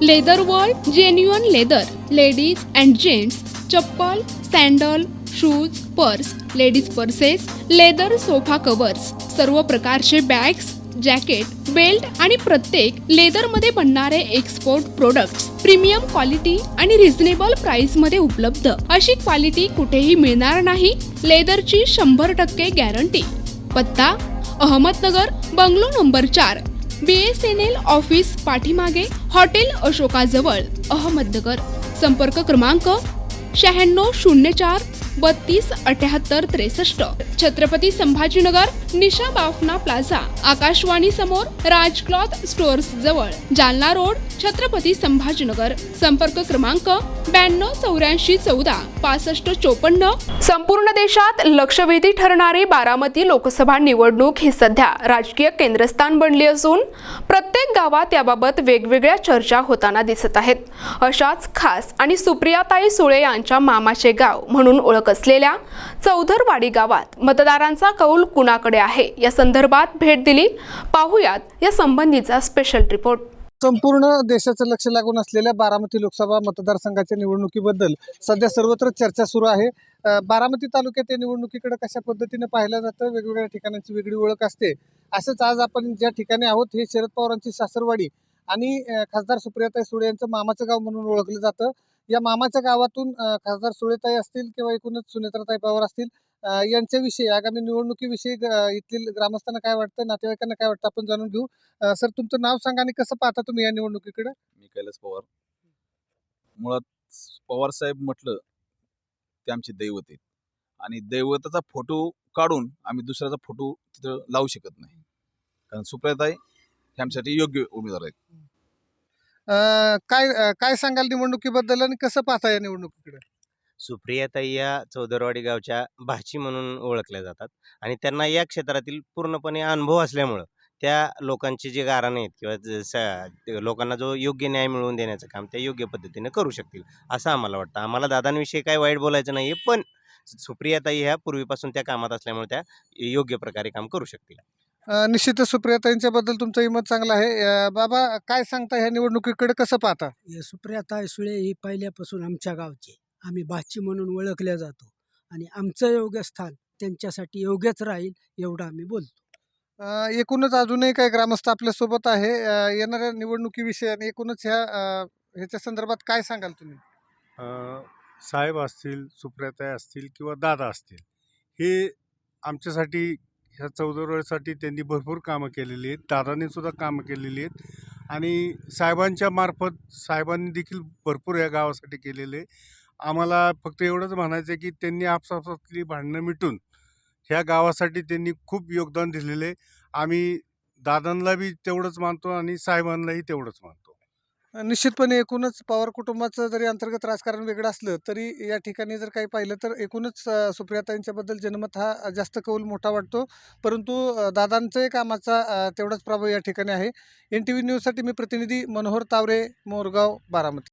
Leather world genuine leather ladies and gents chappal, sandal, shoes, purse, ladies purses, leather sofa covers, सर्व प्रकारचे bags, jacket, belt आणि प्रत्येक लेदरमध्ये बनणारे एक्सपोर्ट प्रोडक्ट्स प्रीमियम क्वालिटी आणि reasonable price मध्ये उपलब्ध. अशी क्वालिटी कुठेही मिळणार नाही. लेदरची 100% गॅरंटी. पत्ता Ahmednagar, bungalow number 4, BSNL office पाठीमागे, हॉटेल अशोकाजवळ, अहमदनगर. संपर्क क्रमांक 9604 32 78 63. छत्रपती संभाजीनगर, निशा बाफना प्लाझा, आकाशवाणी समोर, राज क्लॉथ स्टोअर्स जवळ, जालना रोड, छत्रपती संभाजीनगर. संपर्क क्रमांक 92 84 14 65 54. संपूर्ण देशात लक्षवेधी ठरणारी बारामती लोकसभा निवडणूक ही सध्या राजकीय केंद्रस्थान बनली असून प्रत्येक गावात याबाबत वेगवेगळ्या चर्चा होताना दिसत आहेत. अशाच खास आणि सुप्रियाताई सुळे यांच्या मामाचे गाव म्हणून ओळख असलेल्या चौधरवाडी गावात मतदारांचा कौल कुणाकडे आहे या संदर्भात भेट दिली. पाहुयात या संबंधीचा स्पेशल रिपोर्ट. संपूर्ण देशाचं लक्ष लागून असलेल्या बारामती लोकसभा मतदारसंघाच्या निवडणुकीबद्दल सध्या सर्वत्र चर्चा सुरू आहे. बारामती तालुक्यात या निवडणुकीकडे कशा पद्धतीने पाहिलं जातं, वेगवेगळ्या ठिकाणांची वेगळी ओळख असते. असंच आज आपण ज्या ठिकाणी आहोत हे शरद पवारांची सासरवाडी आणि खासदार सुप्रियाताई सुळे यांचं मामाचं गाव म्हणून ओळखलं जातं. या मामाच्या गावातून खासदार सुळेताई असतील किंवा एकूणच सुनेत्राताई पवार असतील यांच्याविषयी आगामी निवडणुकीविषयी इथली ग्रामस्थांना काय वाटतं, नातेवाईकांना काय वाटतं आपण जाणून घेऊ. सर, तुमचं नाव सांगा आणि कसं पाहता तुम्ही या निवडणुकीकडे? मी कैलास पवार. मुळात पवार साहेब म्हटलं ते आमचे दैवत आहेत आणि दैवताचा फोटो काढून आम्ही दुसऱ्याचा फोटो तिथं लावू शकत नाही, कारण सुप्रियाताई हे आमच्यासाठी योग्य उमेदवार आहेत. काय सांगाल निवडणुकीबद्दल आणि कसं पाहता या निवडणुकीकडे? सुप्रियाताई या चौदरवाडी गावच्या भाची म्हणून ओळखल्या जातात आणि त्यांना या क्षेत्रातील पूर्णपणे अनुभव असल्यामुळं त्या लोकांचे जे गाऱ्हाणे आहेत किंवा लोकांना जो योग्य न्याय मिळवून देण्याचं काम त्या योग्य पद्धतीने करू शकतील असं आम्हाला वाटतं. आम्हाला दादांविषयी काय वाईट बोलायचं नाही आहे, पण सुप्रियाताई ह्या पूर्वीपासून त्या कामात असल्यामुळे त्या योग्य प्रकारे काम करू शकतील. निश्चितच सुप्रियाताईंच्याबद्दल तुमचं मत चांगलं आहे. बाबा, काय सांगता ह्या निवडणुकीकडे कसं पाहता? सुप्रियाताई सुळे ही पहिल्यापासून आमच्या गावचे, आम्ही भाची म्हणून ओळखल्या जातो आणि आमचं योग्य स्थान त्यांच्यासाठी योग्यच राहील एवढं आम्ही बोलतो. एकूणच अजूनही काही ग्रामस्थ आपल्यासोबत आहे. येणाऱ्या निवडणुकीविषयी आणि एकूणच ह्याच्या संदर्भात काय सांगाल तुम्ही? साहेब असतील, सुप्रियाताई असतील किंवा दादा असतील, हे आमच्यासाठी ह्या चौदरवाडीसाठी त्यांनी भरपूर कामं केलेली आहेत. दादांनी सुद्धा कामं केलेली आहेत आणि साहेबांच्या मार्फत साहेबांनी देखील भरपूर या गावासाठी केलेले आहे. आम्हाला फक्त एवढंच म्हणायचं आहे की त्यांनी आपसातली भांडणं मिटून ह्या गावासाठी त्यांनी खूप योगदान दिलेले आहे. आम्ही दादांना बी तेवढंच मानतो आणि साहेबांनाही तेवढंच मानतो. निश्चितपणे एकूणच पवार कुटुंबाचं जरी अंतर्गत राजकारण वेगळं असलं तरी या ठिकाणी जर काही पाहिलं तर एकूणच सुप्रियाताईंच्याबद्दल जनमत हा जास्त कौल मोठा वाटतो. परंतु दादांच्याही कामाचा तेवढाच प्रभाव या ठिकाणी आहे. NTV न्यूजसाठी मी प्रतिनिधी मनोहर तावरे, मोरगाव, बारामती.